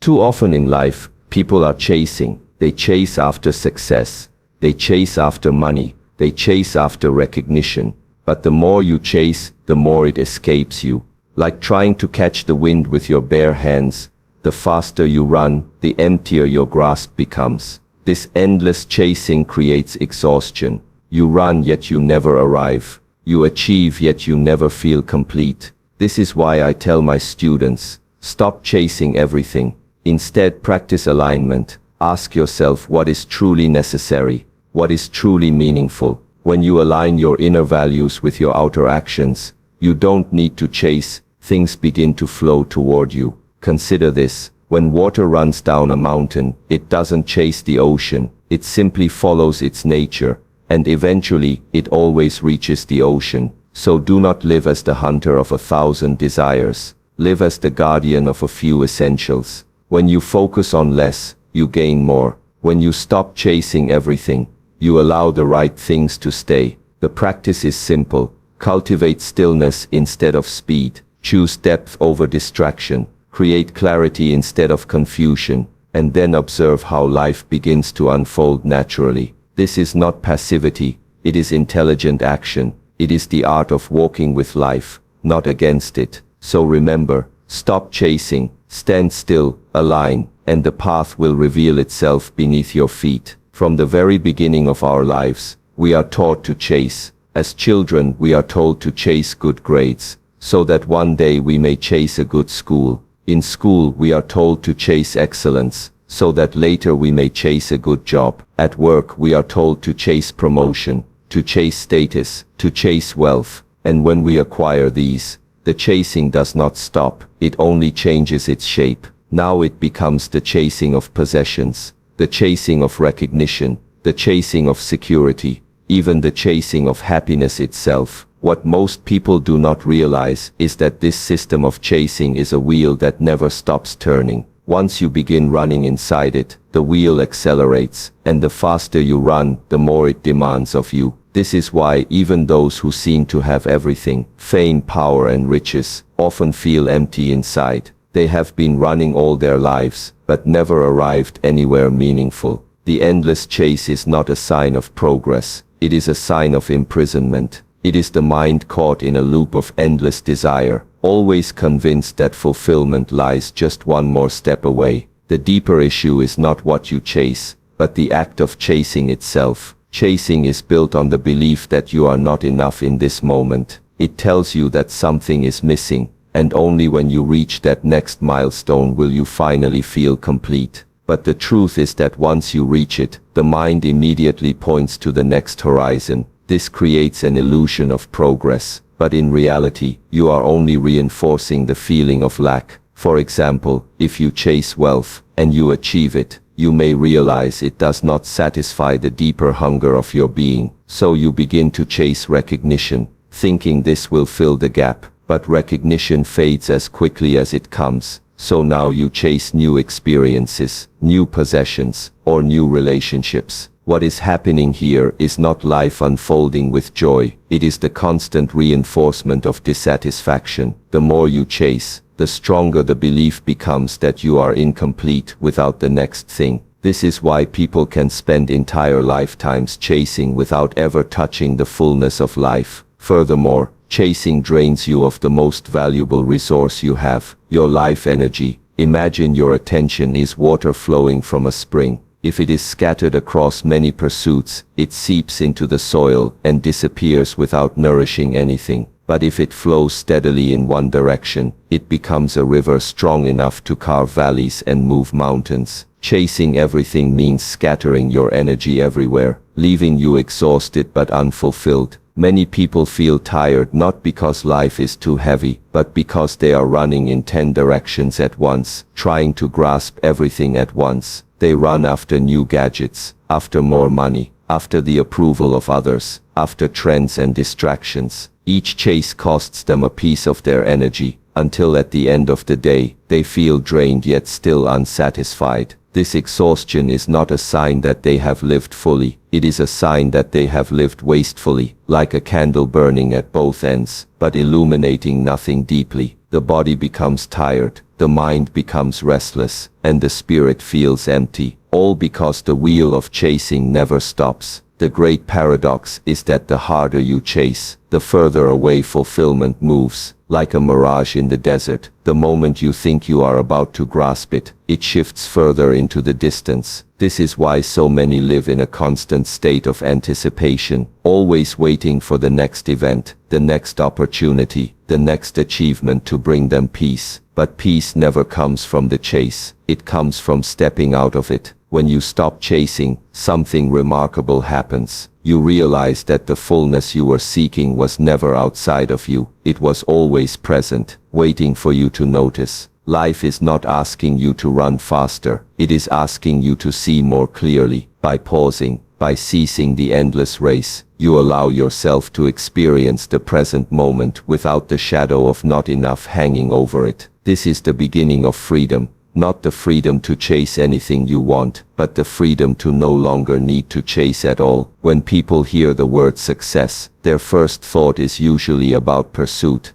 Too often in life, people are chasing. They chase after success. They chase after money. They chase after recognition. But the more you chase, the more it escapes you. Like trying to catch the wind with your bare hands. The faster you run, the emptier your grasp becomes. This endless chasing creates exhaustion. You run yet you never arrive. You achieve yet you never feel complete. This is why I tell my students, stop chasing everything. Instead, practice alignment. Ask yourself what is truly necessary, what is truly meaningful. When you align your inner values with your outer actions, you don't need to chase, things begin to flow toward you. Consider this, when water runs down a mountain, it doesn't chase the ocean, it simply follows its nature, and eventually, it always reaches the ocean. So do not live as the hunter of 1,000 desires, live as the guardian of a few essentials. When you focus on less, you gain more. When you stop chasing everything, you allow the right things to stay. The practice is simple. Cultivate stillness instead of speed. Choose depth over distraction. Create clarity instead of confusion. And then observe how life begins to unfold naturally. This is not passivity. It is intelligent action. It is the art of walking with life, not against it. So remember, stop chasing, stand still, align, and the path will reveal itself beneath your feet. From the very beginning of our lives, we are taught to chase. As children, we are told to chase good grades, so that one day we may chase a good school. In school, we are told to chase excellence, so that later we may chase a good job. At work, we are told to chase promotion, to chase status, to chase wealth. And when we acquire these, the chasing does not stop, it only changes its shape. Now it becomes the chasing of possessions, the chasing of recognition, the chasing of security, even the chasing of happiness itself. What most people do not realize is that this system of chasing is a wheel that never stops turning. Once you begin running inside it, the wheel accelerates, and the faster you run, the more it demands of you. This is why even those who seem to have everything, fame, power and riches, often feel empty inside. They have been running all their lives, but never arrived anywhere meaningful. The endless chase is not a sign of progress. It is a sign of imprisonment. It is the mind caught in a loop of endless desire, always convinced that fulfillment lies just one more step away. The deeper issue is not what you chase, but the act of chasing itself. Chasing is built on the belief that you are not enough in this moment. It tells you that something is missing, and only when you reach that next milestone will you finally feel complete. But the truth is that once you reach it, the mind immediately points to the next horizon. This creates an illusion of progress, but in reality, you are only reinforcing the feeling of lack. For example, if you chase wealth, and you achieve it, you may realize it does not satisfy the deeper hunger of your being. So you begin to chase recognition, thinking this will fill the gap. But recognition fades as quickly as it comes. So now you chase new experiences, new possessions, or new relationships. What is happening here is not life unfolding with joy. It is the constant reinforcement of dissatisfaction. The more you chase, the stronger the belief becomes that you are incomplete without the next thing. This is why people can spend entire lifetimes chasing without ever touching the fullness of life. Furthermore, chasing drains you of the most valuable resource you have, your life energy. Imagine your attention is water flowing from a spring. If it is scattered across many pursuits, it seeps into the soil and disappears without nourishing anything. But if it flows steadily in one direction, it becomes a river strong enough to carve valleys and move mountains. Chasing everything means scattering your energy everywhere, leaving you exhausted but unfulfilled. Many people feel tired not because life is too heavy, but because they are running in 10 directions at once, trying to grasp everything at once. They run after new gadgets, after more money, after the approval of others, after trends and distractions. Each chase costs them a piece of their energy, until at the end of the day, they feel drained yet still unsatisfied. This exhaustion is not a sign that they have lived fully. It is a sign that they have lived wastefully, like a candle burning at both ends, but illuminating nothing deeply. The body becomes tired, the mind becomes restless, and the spirit feels empty, all because the wheel of chasing never stops. The great paradox is that the harder you chase, the further away fulfillment moves. Like a mirage in the desert, the moment you think you are about to grasp it, it shifts further into the distance. This is why so many live in a constant state of anticipation, always waiting for the next event, the next opportunity, the next achievement to bring them peace. But peace never comes from the chase, it comes from stepping out of it. When you stop chasing, something remarkable happens. You realize that the fullness you were seeking was never outside of you, it was always present, waiting for you to notice. Life is not asking you to run faster, it is asking you to see more clearly. By pausing, by ceasing the endless race, you allow yourself to experience the present moment without the shadow of not enough hanging over it. This is the beginning of freedom. Not the freedom to chase anything you want, but the freedom to no longer need to chase at all. When people hear the word success, their first thought is usually about pursuit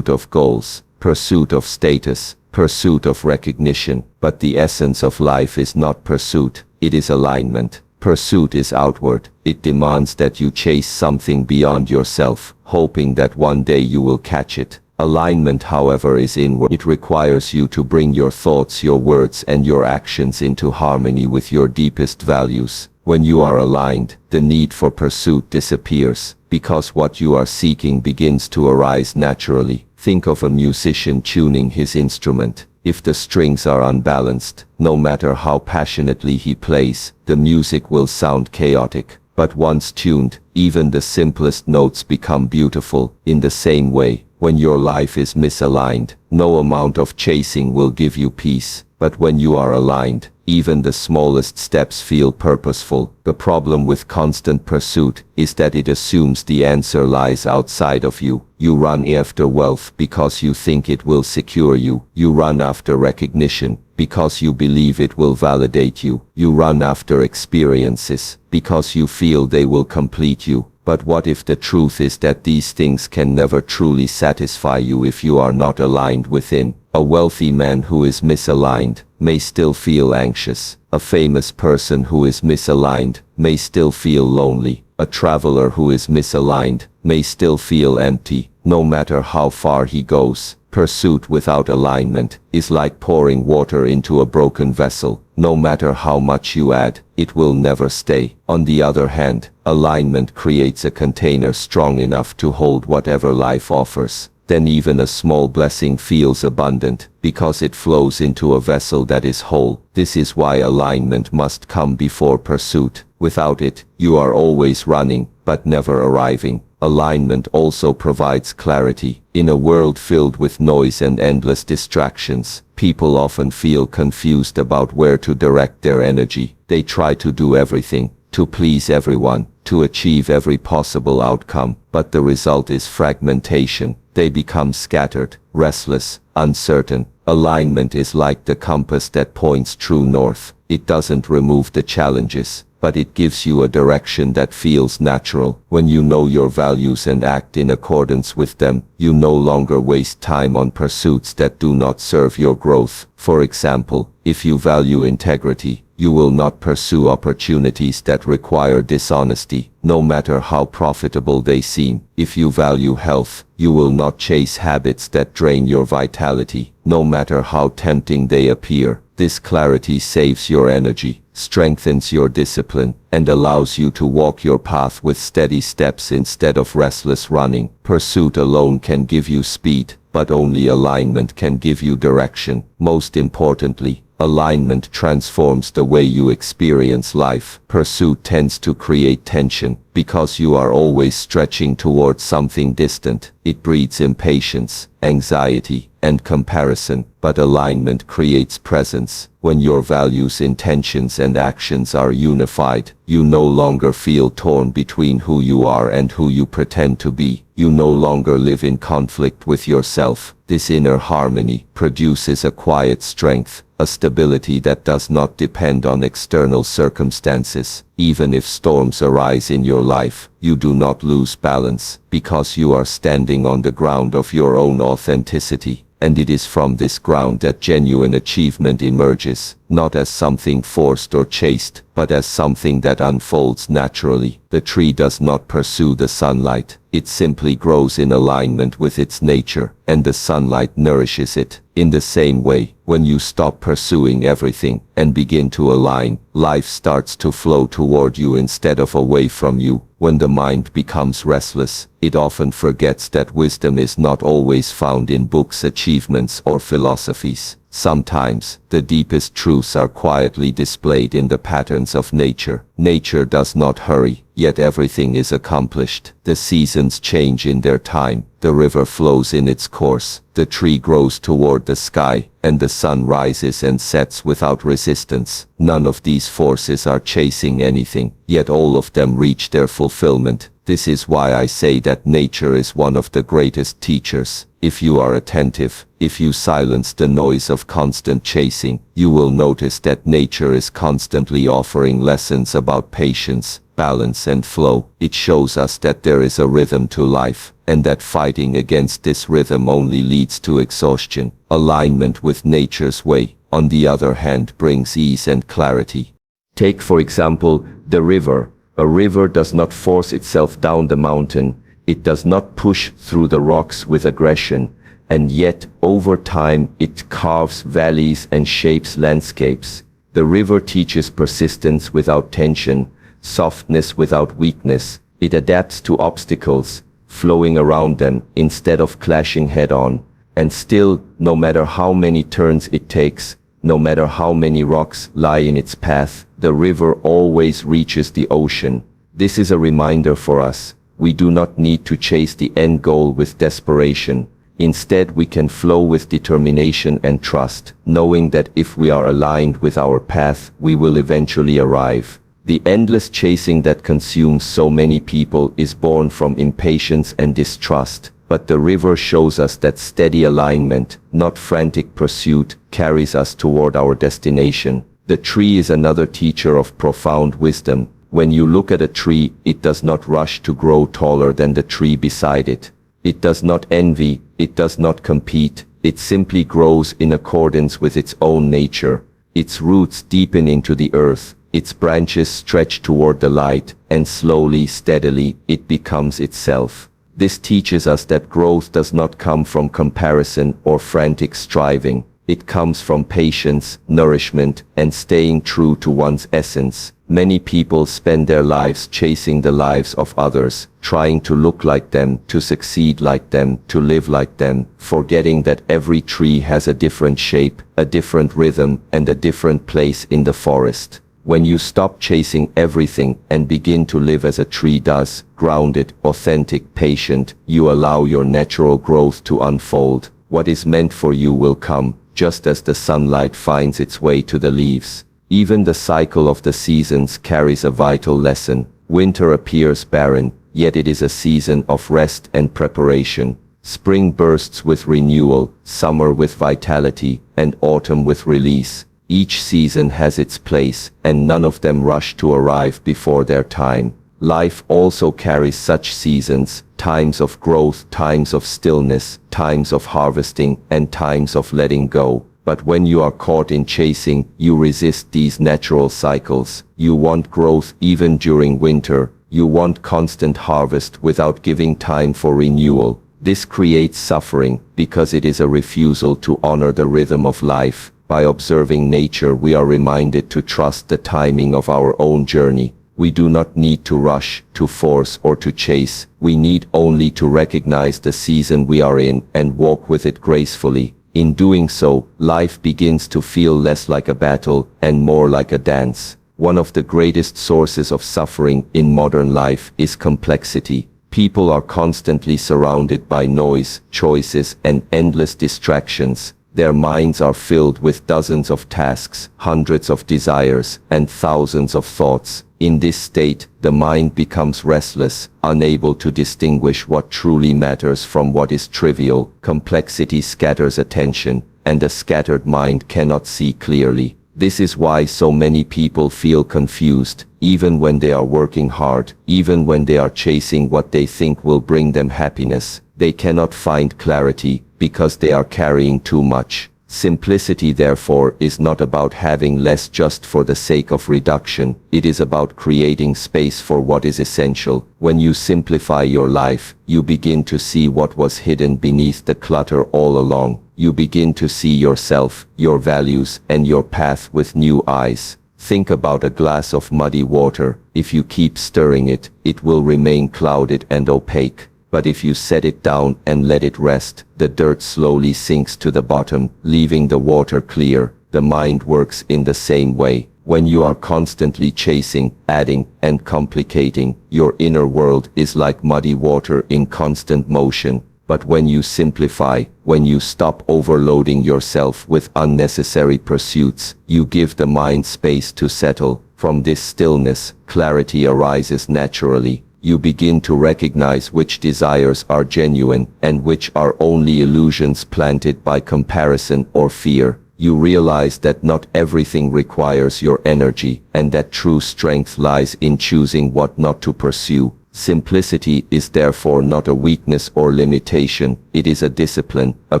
of goals, pursuit of status, pursuit of recognition. But the essence of life is not pursuit, it is alignment. Pursuit is outward, it demands that you chase something beyond yourself, hoping that one day you will catch it. Alignment, however, is inward. It requires you to bring your thoughts, your words, and your actions into harmony with your deepest values. When you are aligned, the need for pursuit disappears, because what you are seeking begins to arise naturally. Think of a musician tuning his instrument. If the strings are unbalanced, no matter how passionately he plays, the music will sound chaotic. But once tuned, even the simplest notes become beautiful. In the same way, when your life is misaligned, no amount of chasing will give you peace. But when you are aligned, even the smallest steps feel purposeful. The problem with constant pursuit is that it assumes the answer lies outside of you. You run after wealth because you think it will secure you. You run after recognition because you believe it will validate you. You run after experiences because you feel they will complete you. But what if the truth is that these things can never truly satisfy you if you are not aligned within? A wealthy man who is misaligned may still feel anxious. A famous person who is misaligned may still feel lonely. A traveler who is misaligned may still feel empty, no matter how far he goes. Pursuit without alignment is like pouring water into a broken vessel. No matter how much you add, it will never stay. On the other hand, alignment creates a container strong enough to hold whatever life offers. Then even a small blessing feels abundant, because it flows into a vessel that is whole. This is why alignment must come before pursuit. Without it, you are always running, but never arriving. Alignment also provides clarity. In a world filled with noise and endless distractions, people often feel confused about where to direct their energy. They try to do everything, to please everyone, to achieve every possible outcome, but the result is fragmentation. They become scattered, restless, uncertain. Alignment is like the compass that points true north. It doesn't remove the challenges, but it gives you a direction that feels natural. When you know your values and act in accordance with them, you no longer waste time on pursuits that do not serve your growth. For example, if you value integrity, you will not pursue opportunities that require dishonesty, no matter how profitable they seem. If you value health, you will not chase habits that drain your vitality, no matter how tempting they appear. This clarity saves your energy, strengthens your discipline, and allows you to walk your path with steady steps instead of restless running. Pursuit alone can give you speed, but only alignment can give you direction. Most importantly, alignment transforms the way you experience life. Pursuit tends to create tension, because you are always stretching towards something distant. It breeds impatience, anxiety, and comparison. But alignment creates presence. When your values, intentions, and actions are unified, you no longer feel torn between who you are and who you pretend to be. You no longer live in conflict with yourself. This inner harmony produces a quiet strength, a stability that does not depend on external circumstances. Even if storms arise in your life, you do not lose balance, because you are standing on the ground of your own authenticity. And it is from this ground that genuine achievement emerges, not as something forced or chased, but as something that unfolds naturally. The tree does not pursue the sunlight. It simply grows in alignment with its nature, and the sunlight nourishes it. In the same way, when you stop pursuing everything and begin to align, life starts to flow toward you instead of away from you. When the mind becomes restless, it often forgets that wisdom is not always found in books, achievements, or philosophies. Sometimes, the deepest truths are quietly displayed in the patterns of nature. Nature does not hurry, yet everything is accomplished. The seasons change in their time, the river flows in its course, the tree grows toward the sky, and the sun rises and sets without resistance. None of these forces are chasing anything, yet all of them reach their fulfillment. This is why I say that nature is one of the greatest teachers. If you are attentive, if you silence the noise of constant chasing, you will notice that nature is constantly offering lessons about patience, balance, and flow. It shows us that there is a rhythm to life, and that fighting against this rhythm only leads to exhaustion. Alignment with nature's way, on the other hand, brings ease and clarity. Take, for example, the river. A river does not force itself down the mountain. It does not push through the rocks with aggression, and yet, over time, it carves valleys and shapes landscapes. The river teaches persistence without tension, softness without weakness. It adapts to obstacles, flowing around them instead of clashing head-on. And still, no matter how many turns it takes, no matter how many rocks lie in its path, the river always reaches the ocean. This is a reminder for us. We do not need to chase the end goal with desperation. Instead, we can flow with determination and trust, knowing that if we are aligned with our path, we will eventually arrive. The endless chasing that consumes so many people is born from impatience and distrust. But the river shows us that steady alignment, not frantic pursuit, carries us toward our destination. The tree is another teacher of profound wisdom. When you look at a tree, it does not rush to grow taller than the tree beside it. It does not envy, it does not compete, it simply grows in accordance with its own nature. Its roots deepen into the earth, its branches stretch toward the light, and slowly, steadily, it becomes itself. This teaches us that growth does not come from comparison or frantic striving. It comes from patience, nourishment, and staying true to one's essence. Many people spend their lives chasing the lives of others, trying to look like them, to succeed like them, to live like them, forgetting that every tree has a different shape, a different rhythm, and a different place in the forest. When you stop chasing everything and begin to live as a tree does, grounded, authentic, patient, you allow your natural growth to unfold. What is meant for you will come, just as the sunlight finds its way to the leaves. Even the cycle of the seasons carries a vital lesson. Winter appears barren, yet it is a season of rest and preparation. Spring bursts with renewal, summer with vitality, and autumn with release. Each season has its place, and none of them rush to arrive before their time. Life also carries such seasons, times of growth, times of stillness, times of harvesting, and times of letting go. But when you are caught in chasing, you resist these natural cycles. You want growth even during winter. You want constant harvest without giving time for renewal. This creates suffering, because it is a refusal to honor the rhythm of life. By observing nature, we are reminded to trust the timing of our own journey. We do not need to rush, to force, or to chase. We need only to recognize the season we are in and walk with it gracefully. In doing so, life begins to feel less like a battle and more like a dance. One of the greatest sources of suffering in modern life is complexity. People are constantly surrounded by noise, choices, and endless distractions. Their minds are filled with dozens of tasks, hundreds of desires, and thousands of thoughts. In this state, the mind becomes restless, unable to distinguish what truly matters from what is trivial. Complexity scatters attention, and a scattered mind cannot see clearly. This is why so many people feel confused, even when they are working hard, even when they are chasing what they think will bring them happiness. They cannot find clarity, because they are carrying too much. Simplicity, therefore, is not about having less just for the sake of reduction. It is about creating space for what is essential. When you simplify your life, you begin to see what was hidden beneath the clutter all along. You begin to see yourself, your values, and your path with new eyes. Think about a glass of muddy water. If you keep stirring it, it will remain clouded and opaque. But if you set it down and let it rest, the dirt slowly sinks to the bottom, leaving the water clear. The mind works in the same way. When you are constantly chasing, adding, and complicating, your inner world is like muddy water in constant motion. But when you simplify, when you stop overloading yourself with unnecessary pursuits, you give the mind space to settle. From this stillness, clarity arises naturally. You begin to recognize which desires are genuine and which are only illusions planted by comparison or fear. You realize that not everything requires your energy, and that true strength lies in choosing what not to pursue. Simplicity is therefore not a weakness or limitation. It is a discipline, a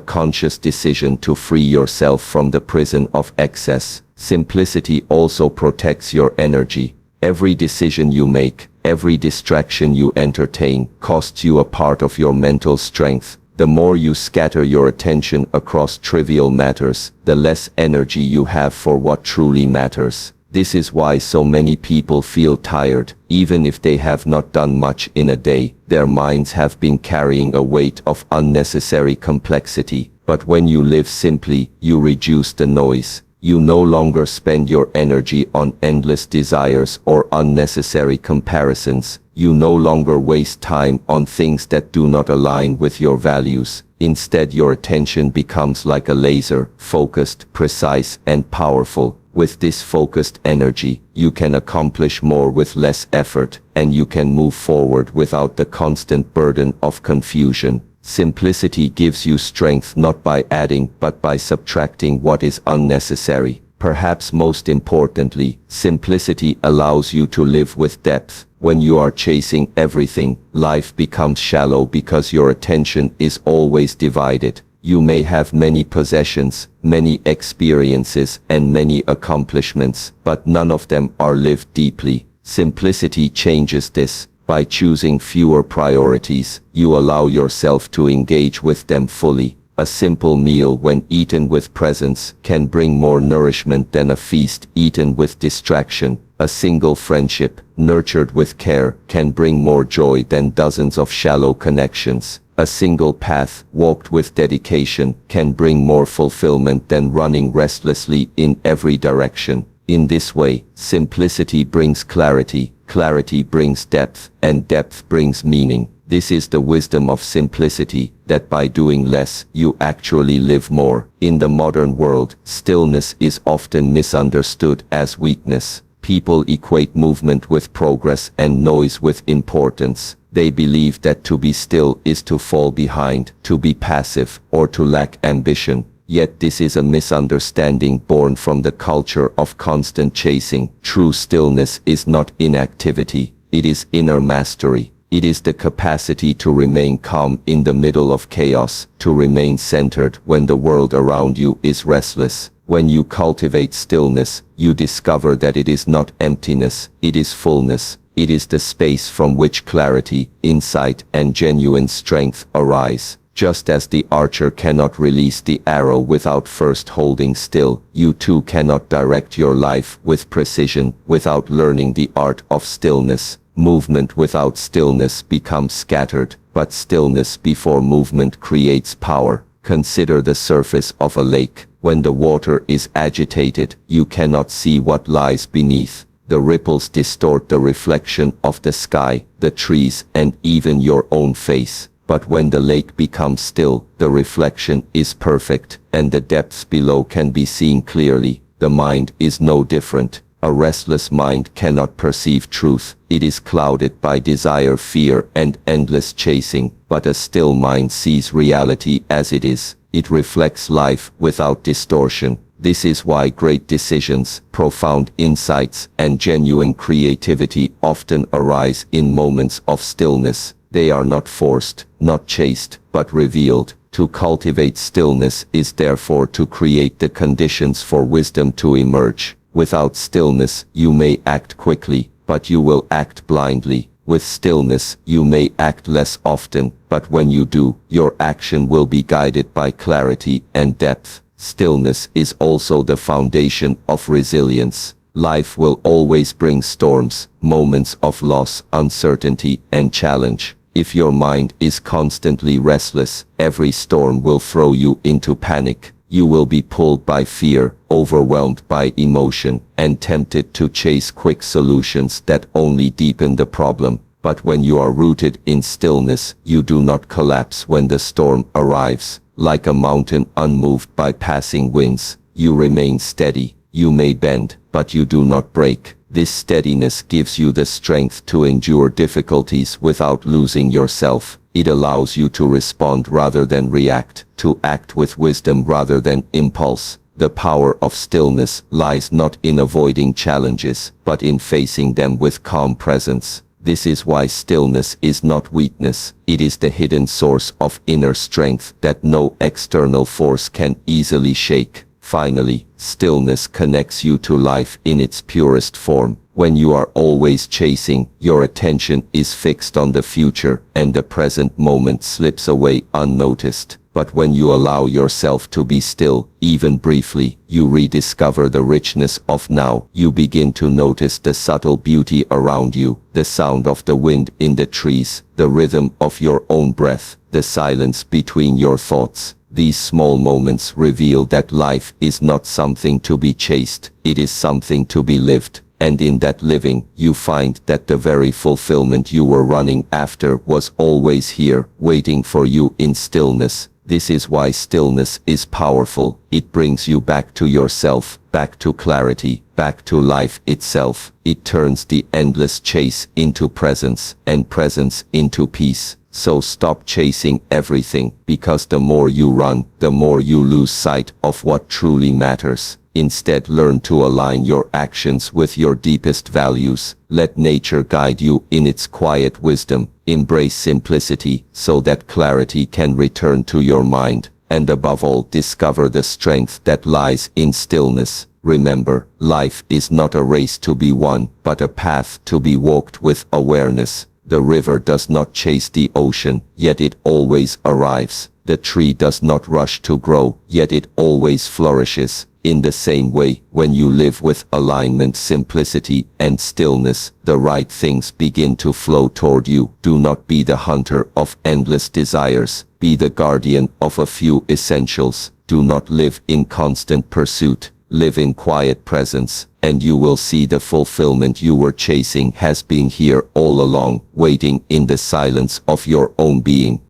conscious decision to free yourself from the prison of excess. Simplicity also protects your energy. Every decision you make, every distraction you entertain, costs you a part of your mental strength. The more you scatter your attention across trivial matters, the less energy you have for what truly matters. This is why so many people feel tired, even if they have not done much in a day. Their minds have been carrying a weight of unnecessary complexity. But when you live simply, you reduce the noise. You no longer spend your energy on endless desires or unnecessary comparisons. You no longer waste time on things that do not align with your values. Instead, your attention becomes like a laser, focused, precise, and powerful. With this focused energy, you can accomplish more with less effort, and you can move forward without the constant burden of confusion. Simplicity gives you strength not by adding but by subtracting what is unnecessary. Perhaps most importantly, simplicity allows you to live with depth. When you are chasing everything, life becomes shallow because your attention is always divided. You may have many possessions, many experiences, and many accomplishments, but none of them are lived deeply. Simplicity changes this. By choosing fewer priorities, you allow yourself to engage with them fully. A simple meal, when eaten with presence, can bring more nourishment than a feast eaten with distraction. A single friendship, nurtured with care, can bring more joy than dozens of shallow connections. A single path, walked with dedication, can bring more fulfillment than running restlessly in every direction. In this way, simplicity brings clarity, clarity brings depth, and depth brings meaning. This is the wisdom of simplicity, that by doing less, you actually live more. In the modern world, stillness is often misunderstood as weakness. People equate movement with progress and noise with importance. They believe that to be still is to fall behind, to be passive, or to lack ambition. Yet this is a misunderstanding born from the culture of constant chasing. True stillness is not inactivity. It is inner mastery. It is the capacity to remain calm in the middle of chaos, to remain centered when the world around you is restless. When you cultivate stillness, you discover that it is not emptiness, it is fullness. It is the space from which clarity, insight, and genuine strength arise. Just as the archer cannot release the arrow without first holding still, you too cannot direct your life with precision without learning the art of stillness. Movement without stillness becomes scattered, but stillness before movement creates power. Consider the surface of a lake. When the water is agitated, you cannot see what lies beneath. The ripples distort the reflection of the sky, the trees, and even your own face. But when the lake becomes still, the reflection is perfect, and the depths below can be seen clearly. The mind is no different. A restless mind cannot perceive truth. It is clouded by desire, fear, and endless chasing. But a still mind sees reality as it is. It reflects life without distortion. This is why great decisions, profound insights, and genuine creativity often arise in moments of stillness. They are not forced, not chased, but revealed. To cultivate stillness is therefore to create the conditions for wisdom to emerge. Without stillness, you may act quickly, but you will act blindly. With stillness, you may act less often, but when you do, your action will be guided by clarity and depth. Stillness is also the foundation of resilience. Life will always bring storms, moments of loss, uncertainty, and challenge. If your mind is constantly restless, every storm will throw you into panic. You will be pulled by fear, overwhelmed by emotion, and tempted to chase quick solutions that only deepen the problem. But when you are rooted in stillness, you do not collapse when the storm arrives. Like a mountain unmoved by passing winds, you remain steady. You may bend, but you do not break. This steadiness gives you the strength to endure difficulties without losing yourself. It allows you to respond rather than react, to act with wisdom rather than impulse. The power of stillness lies not in avoiding challenges, but in facing them with calm presence. This is why stillness is not weakness. It is the hidden source of inner strength that no external force can easily shake. Finally, stillness connects you to life in its purest form. When you are always chasing, your attention is fixed on the future, and the present moment slips away unnoticed. But when you allow yourself to be still, even briefly, you rediscover the richness of now. You begin to notice the subtle beauty around you, the sound of the wind in the trees, the rhythm of your own breath, the silence between your thoughts. These small moments reveal that life is not something to be chased, it is something to be lived. And in that living, you find that the very fulfillment you were running after was always here, waiting for you in stillness. This is why stillness is powerful. It brings you back to yourself, back to clarity, back to life itself. It turns the endless chase into presence, and presence into peace. So stop chasing everything, because the more you run, the more you lose sight of what truly matters. Instead, learn to align your actions with your deepest values. Let nature guide you in its quiet wisdom. Embrace simplicity so that clarity can return to your mind. And above all, discover the strength that lies in stillness. Remember, life is not a race to be won, but a path to be walked with awareness. The river does not chase the ocean, yet it always arrives. The tree does not rush to grow, yet it always flourishes. In the same way, when you live with alignment, simplicity, and stillness, the right things begin to flow toward you. Do not be the hunter of endless desires. Be the guardian of a few essentials. Do not live in constant pursuit. Live in quiet presence, and you will see the fulfillment you were chasing has been here all along, waiting in the silence of your own being.